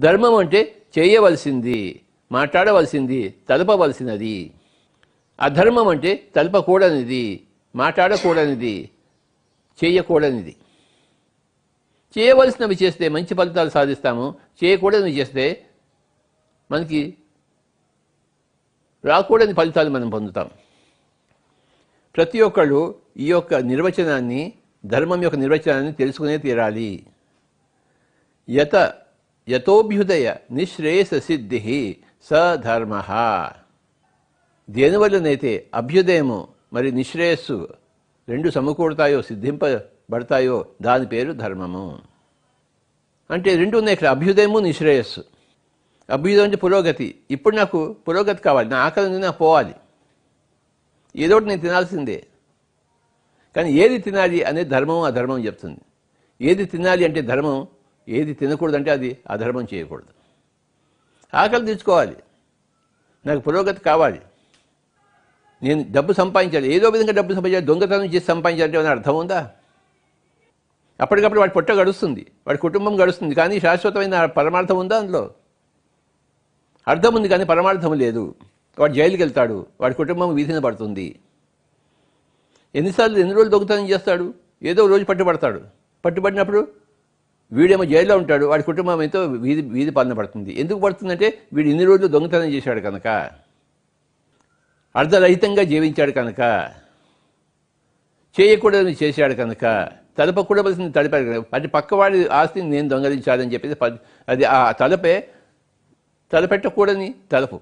ధర్మం అంటే చేయవలసింది, మాట్లాడవలసింది, తలపవలసినది. అధర్మం అంటే తలపకూడనిది, మాట్లాడకూడనిది, చేయకూడనిది. చేయవలసినవి చేస్తే మంచి ఫలితాలు సాధిస్తాము, చేయకూడనివి చేస్తే మనకి రాకూడని ఫలితాలు మనం పొందుతాం. ప్రతి ఒక్కళ్ళు ఈ యొక్క నిర్వచనాన్ని, ధర్మం యొక్క నిర్వచనాన్ని తెలుసుకునే తీరాలి. యతోభ్యుదయ నిశ్రేయస సిద్ధి సధర్మ. దేనివల్లనైతే అభ్యుదయము మరి నిశ్రేయస్సు రెండు సమకూడతాయో, సిద్ధింపబడతాయో దాని పేరు ధర్మము. అంటే రెండు ఉన్నాయి ఇక్కడ, అభ్యుదయము నిశ్రేయస్సు. అభ్యుదయం అంటే పురోగతి. ఇప్పుడు నాకు పురోగతి కావాలి, నా ఆకలి ఉంది, నాకు పోవాలి, ఏదో ఒకటి నేను తినాల్సిందే. కానీ ఏది తినాలి అనేది ధర్మం అధర్మం చెప్తుంది. ఏది తినాలి అంటే ధర్మం, ఏది తినకూడదంటే అది అధర్మం చేయకూడదు. ఆకలి తీర్చుకోవాలి, నాకు పురోగతి కావాలి, నేను డబ్బు సంపాదించాలి, ఏదో విధంగా డబ్బు సంపాదించాలి, దొంగతనం చేసి సంపాదించాలంటే ఏమైనా అర్థం ఉందా? అప్పటికప్పుడు వాడి పొట్ట గడుస్తుంది, వాడి కుటుంబం గడుస్తుంది, కానీ శాశ్వతమైన పరమార్థం ఉందా? అందులో అర్థం ఉంది కానీ పరమార్థం లేదు. వాడు జైలుకి వెళ్తాడు, వాడి కుటుంబం వీధిన పడుతుంది. ఎన్ని రోజులు దొంగతనం చేస్తాడు? ఏదో రోజు పట్టుబడతాడు. పట్టుబడినప్పుడు వీడేమో జైల్లో ఉంటాడు, వాడి కుటుంబం ఎంతో వీధి పాలన పడుతుంది. ఎందుకు పడుతుందంటే వీడు ఇన్ని రోజులు దొంగతనం చేశాడు కనుక, అర్ధరహితంగా జీవించాడు కనుక, చేయకూడదని చేశాడు కనుక, తలపకూడవలసింది తలపాడు కనుక, అది పక్కవాడి ఆస్తిని నేను దొంగలించాలని చెప్పేసి అది ఆ తలపెట్టకూడని తలపు.